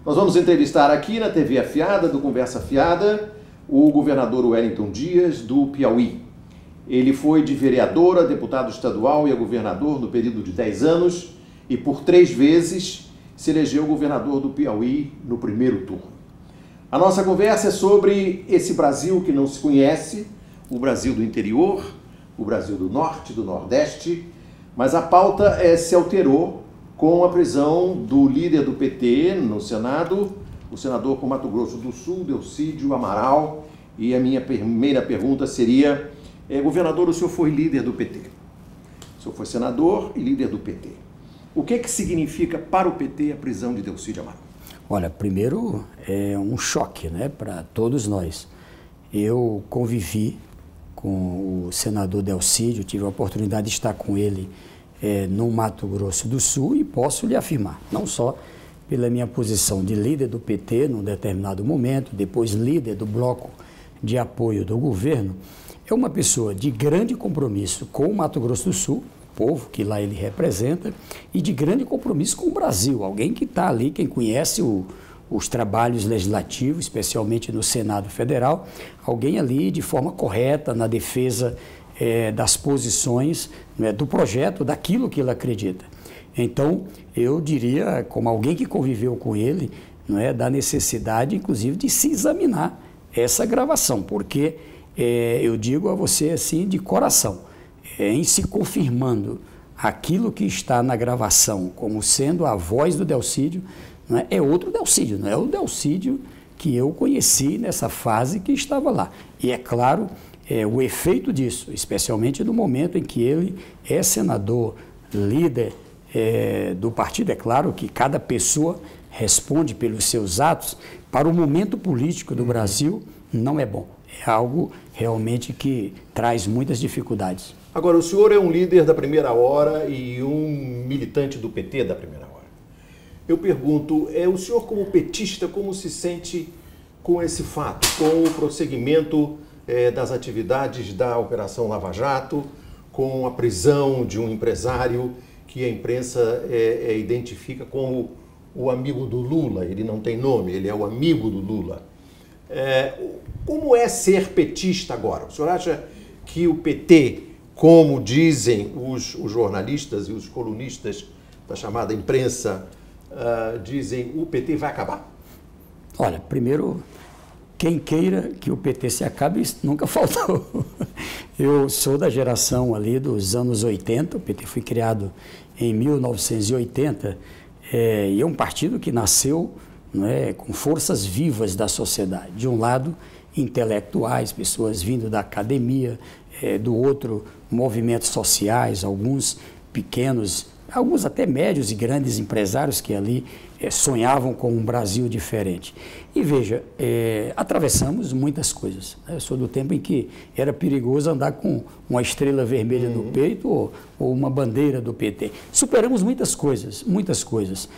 Nós vamos entrevistar aqui na TV Afiada, do Conversa Afiada, o governador Wellington Dias, do Piauí. Ele foi de vereador a deputado estadual e a governador no período de 10 anos e por 3 vezes se elegeu governador do Piauí no primeiro turno. A nossa conversa é sobre esse Brasil que não se conhece, o Brasil do interior, o Brasil do norte, do nordeste, mas a pauta se alterou com a prisão do líder do PT no Senado, o senador por Mato Grosso do Sul, Delcídio Amaral. E a minha primeira pergunta seria, governador, o senhor foi líder do PT. O senhor foi senador e líder do PT. O que significa para o PT a prisão de Delcídio Amaral? Olha, primeiro é um choque, né, para todos nós. Eu convivi com o senador Delcídio, tive a oportunidade de estar com ele no Mato Grosso do Sul e posso lhe afirmar, não só pela minha posição de líder do PT num determinado momento, depois líder do bloco de apoio do governo, é uma pessoa de grande compromisso com o Mato Grosso do Sul, o povo que lá ele representa, e de grande compromisso com o Brasil, alguém que está ali, quem conhece os trabalhos legislativos, especialmente no Senado Federal, alguém ali de forma correta na defesa das posições, né, do projeto, daquilo que ele acredita. Então, eu diria, como alguém que conviveu com ele, não é, da necessidade, inclusive, de se examinar essa gravação, porque eu digo a você assim, de coração, em se confirmando aquilo que está na gravação como sendo a voz do Delcídio, não é outro Delcídio, não é o Delcídio que eu conheci nessa fase que estava lá. E é claro, o efeito disso, especialmente no momento em que ele é senador, líder do partido, é claro que cada pessoa responde pelos seus atos, para o momento político do Brasil não é bom. É algo realmente que traz muitas dificuldades. Agora, o senhor é um líder da primeira hora e um militante do PT da primeira hora. Eu pergunto, o senhor como petista, como se sente com esse fato, com o prosseguimento das atividades da Operação Lava Jato, com a prisão de um empresário que a imprensa identifica como o amigo do Lula? Ele não tem nome, ele é o amigo do Lula. Como é ser petista agora? O senhor acha que o PT, como dizem os jornalistas e os colunistas da chamada imprensa, dizem o PT vai acabar? Olha, primeiro, quem queira que o PT se acabe, isso nunca faltou. Eu sou da geração ali dos anos 80, o PT foi criado em 1980, e é um partido que nasceu, não é, com forças vivas da sociedade. De um lado, intelectuais, pessoas vindo da academia, do outro, movimentos sociais, alguns pequenos, alguns até médios e grandes empresários que ali sonhavam com um Brasil diferente. E veja, atravessamos muitas coisas. Eu sou do tempo em que era perigoso andar com uma estrela vermelha no peito ou uma bandeira do PT. Superamos muitas coisas, muitas coisas.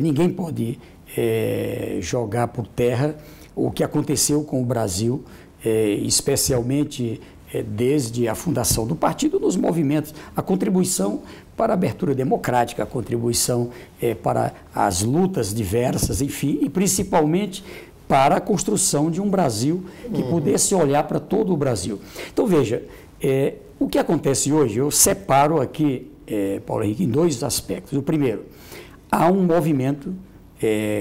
Ninguém pode jogar por terra o que aconteceu com o Brasil, especialmente desde a fundação do partido, nos movimentos, a contribuição para a abertura democrática, a contribuição para as lutas diversas, enfim, e principalmente para a construção de um Brasil que pudesse olhar para todo o Brasil. Então, veja, o que acontece hoje, eu separo aqui, Paulo Henrique, em 2 aspectos. O primeiro, há um movimento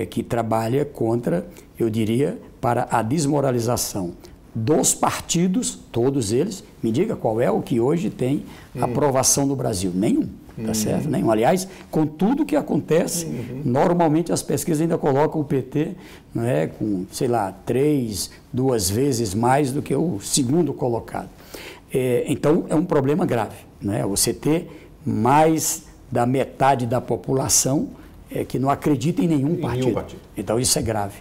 que trabalha contra, eu diria, para a desmoralização dos partidos, todos eles. Me diga qual é o que hoje tem aprovação no Brasil. Nenhum, tá certo? Nenhum. Aliás, com tudo que acontece, normalmente as pesquisas ainda colocam o PT, não é, com, sei lá, 2 vezes mais do que o segundo colocado. Então, é um problema grave, né? Você ter mais da metade da população que não acredita em nenhum partido. Então, isso é grave.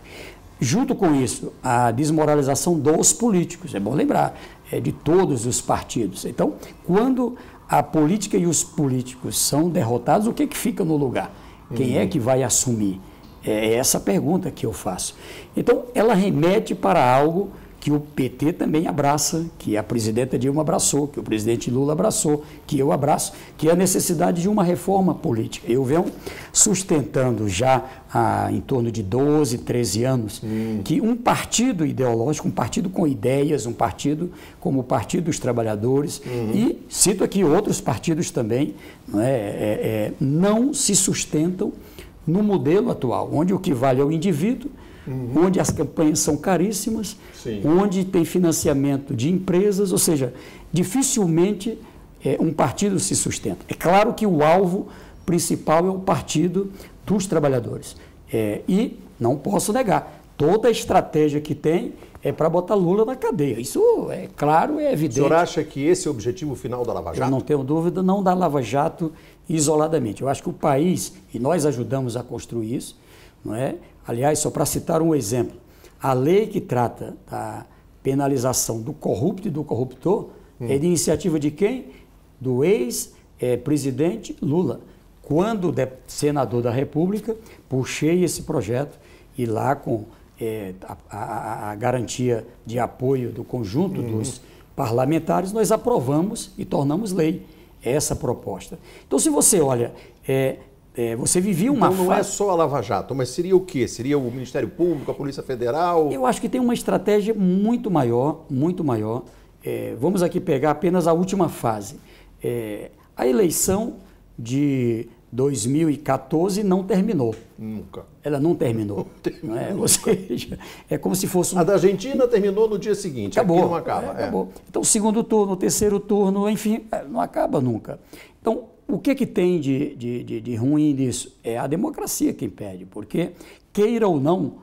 Junto com isso, a desmoralização dos políticos, é bom lembrar, de todos os partidos. Então, quando a política e os políticos são derrotados, o que fica no lugar? Quem é que vai assumir? É essa pergunta que eu faço. Então, ela remete para algo que o PT também abraça, que a presidenta Dilma abraçou, que o presidente Lula abraçou, que eu abraço, que é a necessidade de uma reforma política. Eu venho sustentando já há em torno de 12, 13 anos que um partido ideológico, um partido com ideias, um partido como o Partido dos Trabalhadores, e cito aqui outros partidos também, não se sustentam no modelo atual, onde o que vale é o indivíduo, onde as campanhas são caríssimas, onde tem financiamento de empresas, ou seja, dificilmente um partido se sustenta. É claro que o alvo principal é o Partido dos Trabalhadores. E não posso negar, toda a estratégia que tem é para botar Lula na cadeia. Isso é claro, é evidente. O senhor acha que esse é o objetivo final da Lava Jato? Eu não tenho dúvida, não da Lava Jato isoladamente. Eu acho que o país, e nós ajudamos a construir isso, não é? Aliás, só para citar um exemplo, a lei que trata da penalização do corrupto e do corruptor é de iniciativa de quem? Do ex-presidente Lula. Quando senador da República, puxei esse projeto e lá com a garantia de apoio do conjunto dos parlamentares, nós aprovamos e tornamos lei essa proposta. Então, se você olha... você vivia uma Então não é só a Lava Jato, mas seria o quê? Seria o Ministério Público, a Polícia Federal? Eu acho que tem uma estratégia muito maior, muito maior. Vamos aqui pegar apenas a última fase. A eleição de 2014 não terminou. Nunca. Ela não terminou. Não é? Ou seja, é como se fosse... A da Argentina terminou no dia seguinte, acabou, aqui não acaba. Acabou. Então, segundo turno, terceiro turno, enfim, não acaba nunca. Então, o que tem de ruim nisso? É a democracia que impede, porque, queira ou não,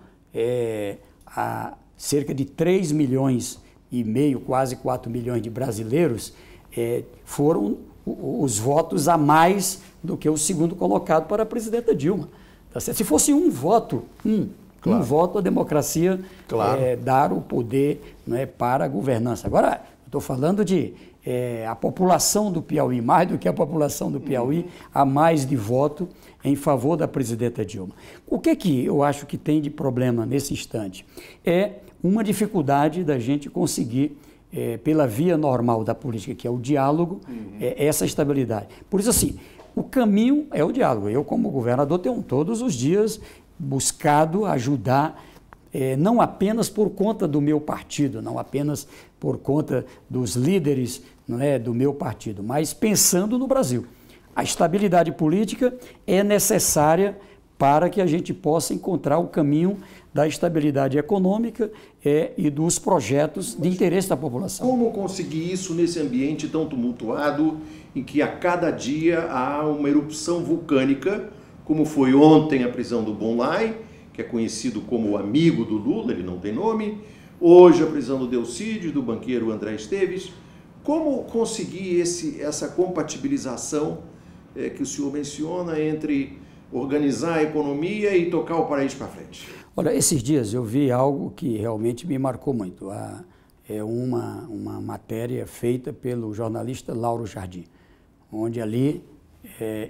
há cerca de 3,5 milhões, quase 4 milhões de brasileiros foram os votos a mais do que o segundo colocado para a presidenta Dilma. Tá certo? Se fosse um voto, um voto, a democracia dar o poder, não é, para a governança. Agora, estou falando de a população do Piauí, mais do que a população do Piauí, a mais de voto em favor da presidenta Dilma. O que eu acho que tem de problema nesse instante? É uma dificuldade da gente conseguir, pela via normal da política, que é o diálogo, essa estabilidade. Por isso, assim, o caminho é o diálogo. Eu, como governador, tenho todos os dias buscado ajudar, não apenas por conta do meu partido, não apenas por conta dos líderes, não é, do meu partido, mas pensando no Brasil. A estabilidade política é necessária para que a gente possa encontrar o caminho da estabilidade econômica e dos projetos de interesse da população. Como conseguir isso nesse ambiente tão tumultuado, em que a cada dia há uma erupção vulcânica, como foi ontem a prisão do Bonlai, que é conhecido como o amigo do Lula, ele não tem nome, hoje a prisão do Delcídio, do banqueiro André Esteves. Como conseguir essa compatibilização que o senhor menciona entre organizar a economia e tocar o país para frente? Olha, esses dias eu vi algo que realmente me marcou muito. É uma matéria feita pelo jornalista Lauro Jardim, onde ali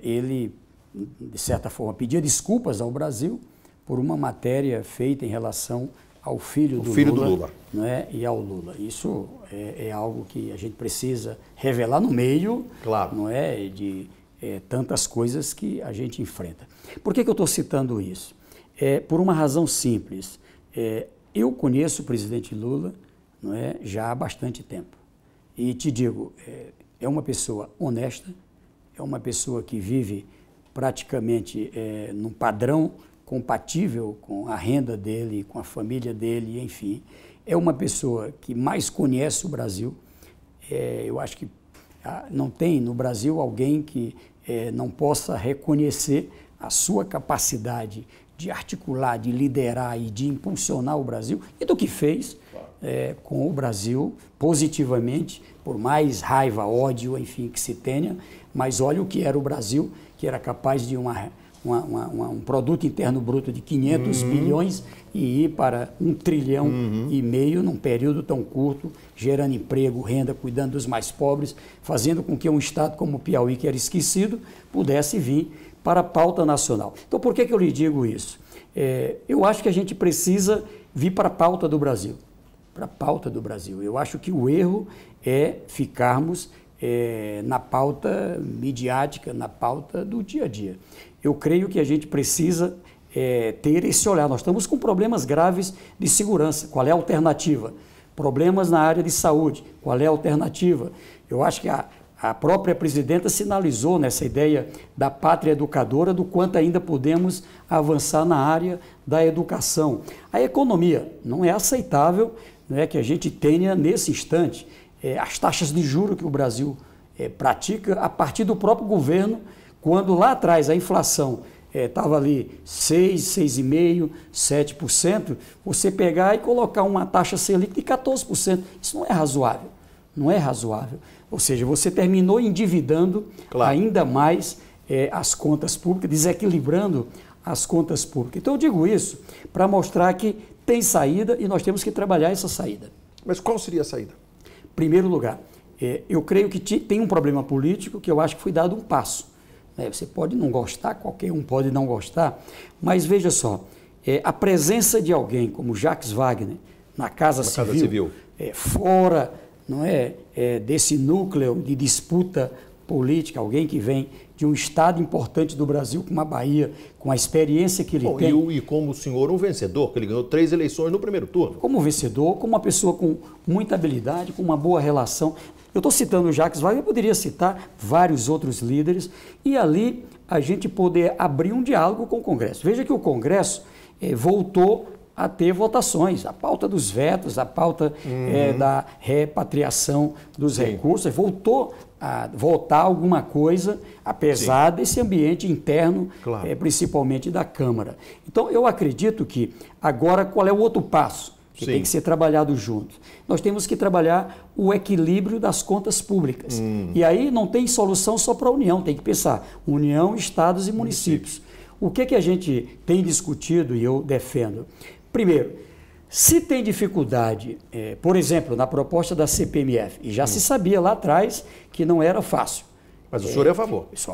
ele, de certa forma, pedia desculpas ao Brasil por uma matéria feita em relação ao filho do Lula. Não é? E ao Lula. Isso é algo que a gente precisa revelar no meio, não é, de tantas coisas que a gente enfrenta. Por que eu estou citando isso? Por uma razão simples. Eu conheço o presidente Lula, não é, já há bastante tempo. E te digo, é uma pessoa honesta, é uma pessoa que vive praticamente num padrão compatível com a renda dele, com a família dele, enfim. É uma pessoa que mais conhece o Brasil. Eu acho que não tem no Brasil alguém que não possa reconhecer a sua capacidade de articular, de liderar e de impulsionar o Brasil e do que fez com o Brasil positivamente, por mais raiva, ódio, enfim, que se tenha, mas olha o que era o Brasil, que era capaz de um produto interno bruto de 500 bilhões e ir para 1,5 trilhão num período tão curto, gerando emprego, renda, cuidando dos mais pobres, fazendo com que um estado como o Piauí, que era esquecido, pudesse vir para a pauta nacional. Então, por que eu lhe digo isso? Eu acho que a gente precisa vir para a pauta do Brasil. para a pauta do Brasil. Eu acho que o erro é ficarmos na pauta midiática, na pauta do dia a dia. Eu creio que a gente precisa ter esse olhar. Nós estamos com problemas graves de segurança. Qual é a alternativa? Problemas na área de saúde. Qual é a alternativa? Eu acho que a própria presidenta sinalizou nessa ideia da pátria educadora do quanto ainda podemos avançar na área da educação. A economia, não é aceitável, né, que a gente tenha nesse instante as taxas de juros que o Brasil pratica a partir do próprio governo, quando lá atrás a inflação estava ali 6, 6,5%, 7%, você pegar e colocar uma taxa Selic de 14%, isso não é razoável, não é razoável. Ou seja, você terminou endividando ainda mais as contas públicas, desequilibrando as contas públicas. Então eu digo isso para mostrar que tem saída e nós temos que trabalhar essa saída. Mas qual seria a saída? Em primeiro lugar, eu creio que tem um problema político que eu acho que foi dado um passo. Você pode não gostar, qualquer um pode não gostar, mas veja só, a presença de alguém como Jacques Wagner na Casa Civil. Fora não desse núcleo de disputa política, alguém que vem de um estado importante do Brasil, como a Bahia, com a experiência que ele tem. E como o senhor, um vencedor, que ele ganhou 3 eleições no primeiro turno. Como vencedor, como uma pessoa com muita habilidade, com uma boa relação. Eu estou citando o Jacques Wagner, eu poderia citar vários outros líderes, e ali a gente poder abrir um diálogo com o Congresso. Veja que o Congresso voltou a ter votações, a pauta dos vetos, a pauta da repatriação dos recursos, voltou a votar alguma coisa, apesar desse ambiente interno, principalmente da Câmara. Então, eu acredito que agora qual é o outro passo que tem que ser trabalhado junto? Nós temos que trabalhar o equilíbrio das contas públicas. E aí não tem solução só para a União, tem que pensar União, Estados e municípios. O que a gente tem discutido e eu defendo? Primeiro, se tem dificuldade, por exemplo, na proposta da CPMF, e já se sabia lá atrás que não era fácil. Mas o senhor é a favor? Sou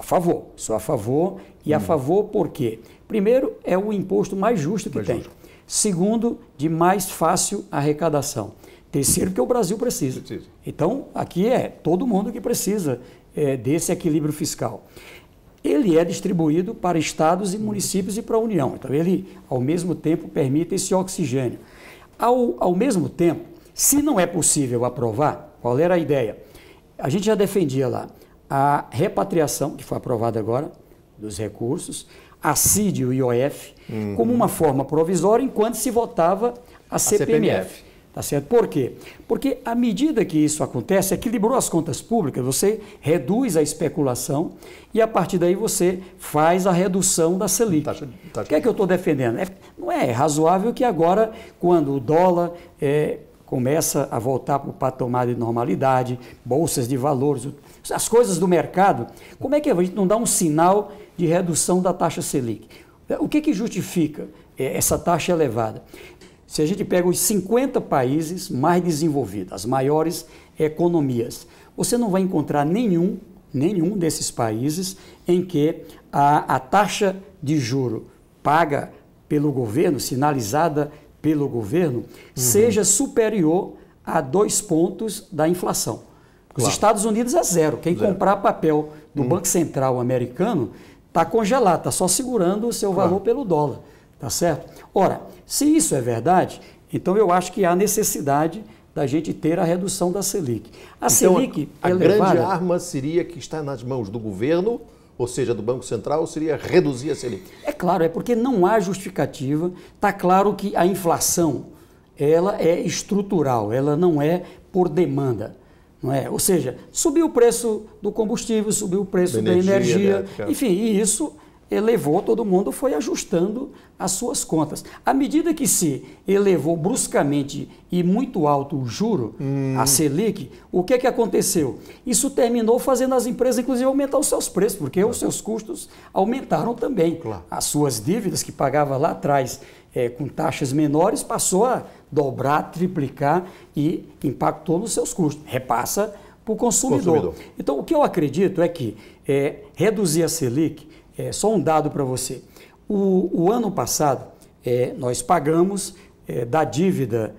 a favor, e a favor por quê? Primeiro, é o imposto mais justo que tem. Segundo, de mais fácil arrecadação. Terceiro, que o Brasil precisa. Então, aqui é todo mundo que precisa desse equilíbrio fiscal. Ele é distribuído para estados e municípios e para a União. Então, ele, ao mesmo tempo, permite esse oxigênio. Ao mesmo tempo, se não é possível aprovar, qual era a ideia? A gente já defendia lá a repatriação, que foi aprovada agora, dos recursos, a CID e o IOF, como uma forma provisória, enquanto se votava a CPMF. Tá certo? Por quê? Porque à medida que isso acontece, equilibrou as contas públicas, você reduz a especulação e a partir daí você faz a redução da Selic. O que é que eu estou defendendo? Não é razoável que agora, quando o dólar começa a voltar para o patamar de normalidade, bolsas de valores, as coisas do mercado, como é que a gente não dá um sinal de redução da taxa Selic? O que justifica essa taxa elevada? Se a gente pega os 50 países mais desenvolvidos, as maiores economias, você não vai encontrar nenhum desses países em que a taxa de juro paga pelo governo, sinalizada pelo governo, seja superior a 2 pontos da inflação. Os Estados Unidos é zero. Quem comprar papel do Banco Central americano está congelado, está só segurando o seu valor pelo dólar. Tá certo? Ora, se isso é verdade, então eu acho que há necessidade da gente ter a redução da Selic. Selic elevada, grande arma seria que está nas mãos do governo, ou seja, do Banco Central, ou seria reduzir a Selic? É claro, é porque não há justificativa. Está claro que a inflação ela é estrutural, ela não é por demanda. Não é? Ou seja, subiu o preço do combustível, subiu o preço da energia, enfim, e isso elevou, todo mundo foi ajustando as suas contas. À medida que se elevou bruscamente e muito alto o juro, a Selic, o que aconteceu? Isso terminou fazendo as empresas, inclusive, aumentar os seus preços, porque os seus custos aumentaram também. As suas dívidas que pagava lá atrás com taxas menores, passou a dobrar, triplicar e impactou nos seus custos. Repassa para o consumidor. Então, o que eu acredito é que reduzir a Selic, só um dado para você. O ano passado, nós pagamos da dívida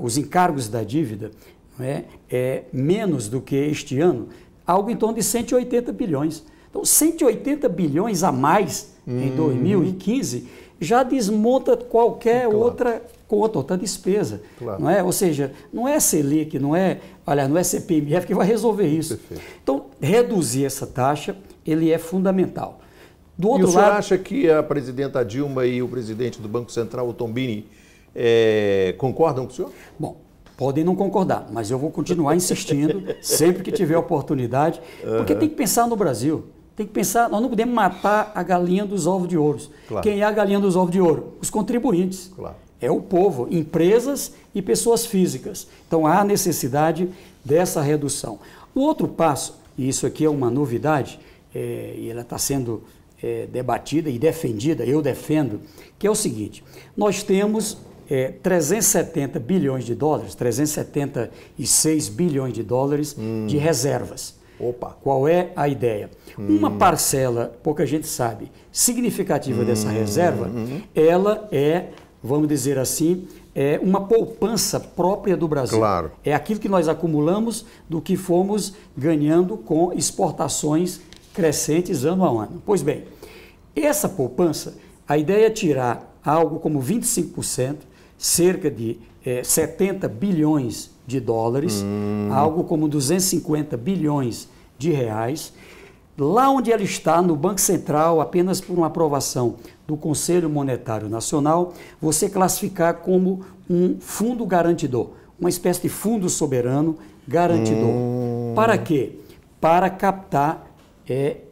os encargos da dívida, não é menos do que este ano, algo em torno de 180 bilhões. Então, 180 bilhões a mais em 2015 já desmonta qualquer outra conta, outra despesa. Não é? Ou seja, não é Selic, não é CPMF que vai resolver isso. Perfeito. Então, reduzir essa taxa, ele é fundamental. Do E outro o senhor lado, acha que a presidenta Dilma e o presidente do Banco Central, o Tombini, concordam com o senhor? bom, podem não concordar, mas eu vou continuar insistindo sempre que tiver oportunidade, porque tem que pensar no Brasil. Tem que pensar, nós não podemos matar a galinha dos ovos de ouro. Claro. Quem é a galinha dos ovos de ouro? Os contribuintes. Claro. É o povo, empresas e pessoas físicas. Então há necessidade dessa redução. O outro passo, e isso aqui é uma novidade, e ela está sendo debatida e defendida, eu defendo, que é o seguinte: nós temos 370 bilhões de dólares, 376 bilhões de dólares de reservas. Opa. Qual é a ideia? Uma parcela, pouca gente sabe, significativa dessa reserva, ela vamos dizer assim, uma poupança própria do Brasil. Claro. É aquilo que nós acumulamos do que fomos ganhando com exportações crescentes ano a ano. Pois bem, essa poupança, a ideia é tirar algo como 25%, cerca de 70 bilhões de dólares, algo como 250 bilhões de reais, lá onde ela está, no Banco Central, apenas por uma aprovação do Conselho Monetário Nacional, você classificar como um fundo garantidor, uma espécie de fundo soberano garantidor. Para quê? Para captar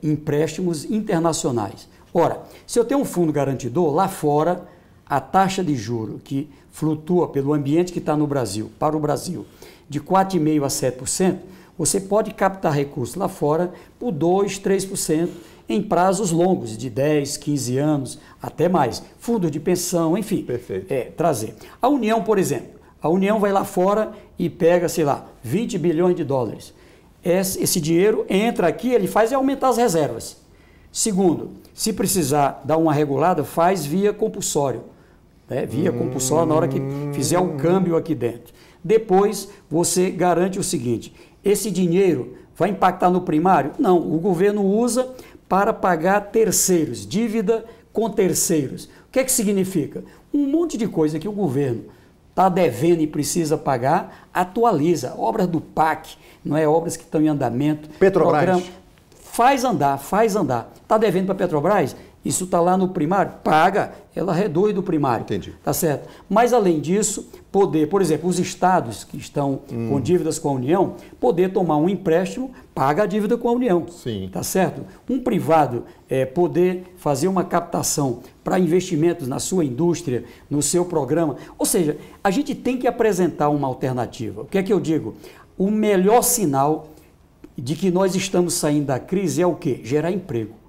empréstimos internacionais. Ora, se eu tenho um fundo garantidor, lá fora, a taxa de juro que flutua pelo ambiente que está no Brasil, para o Brasil, de 4,5% a 7%, você pode captar recursos lá fora por 2%, 3% em prazos longos, de 10, 15 anos, até mais. Fundo de pensão, enfim. Perfeito. Trazer. A União, por exemplo, a União vai lá fora e pega, sei lá, 20 bilhões de dólares. Esse dinheiro entra aqui, ele faz aumentar as reservas. Segundo, se precisar dar uma regulada, faz via compulsório. Via compulsório na hora que fizer o câmbio aqui dentro. Depois, você garante o seguinte: esse dinheiro vai impactar no primário? Não, o governo usa para pagar terceiros, dívida com terceiros. O que é que significa? Um monte de coisa que o governo está devendo e precisa pagar, atualiza. Obras do PAC, não é? Obras que estão em andamento. Petrobras. Programa, faz andar. Está devendo para a Petrobras? Isso está lá no primário? Paga, ela reduz do primário. Entendi. Tá certo? Mas, além disso, poder, por exemplo, os estados que estão com dívidas com a União, poder tomar um empréstimo, paga a dívida com a União. Sim. Tá certo? Um privado poder fazer uma captação para investimentos na sua indústria, no seu programa. Ou seja, a gente tem que apresentar uma alternativa. O que é que eu digo? O melhor sinal de que nós estamos saindo da crise é o quê? Gerar emprego.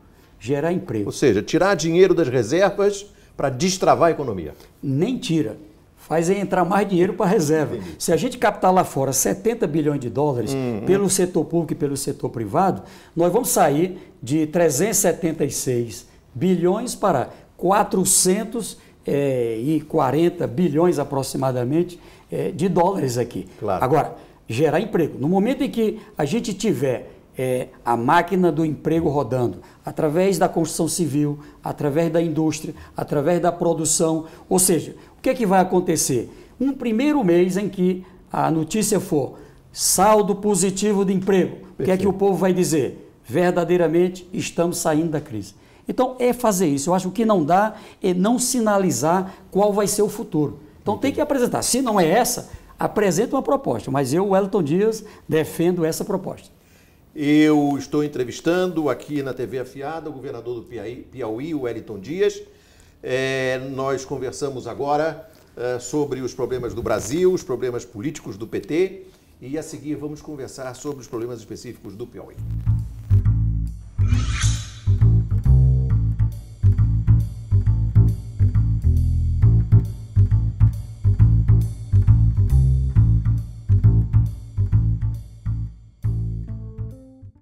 Gerar emprego. Ou seja, tirar dinheiro das reservas para destravar a economia. Nem tira. Faz entrar mais dinheiro para a reserva. Entendi. Se a gente captar lá fora 70 bilhões de dólares pelo setor público e pelo setor privado, nós vamos sair de 376 bilhões para 440 bilhões aproximadamente de dólares aqui. Claro. Agora, gerar emprego. No momento em que a gente tiver a máquina do emprego rodando, através da construção civil, através da indústria, através da produção, ou seja, o que é que vai acontecer? Um primeiro mês em que a notícia for saldo positivo de emprego, o que é que o povo vai dizer? Verdadeiramente estamos saindo da crise. Então é fazer isso. Eu acho que o que não dá é não sinalizar qual vai ser o futuro. Então tem que apresentar. Se não é essa, apresenta uma proposta. Mas eu, Wellington Dias, defendo essa proposta. Eu estou entrevistando aqui na TV Afiada o governador do Piauí, o Wellington Dias. Nós conversamos agora sobre os problemas do Brasil, os problemas políticos do PT, e a seguir vamos conversar sobre os problemas específicos do Piauí.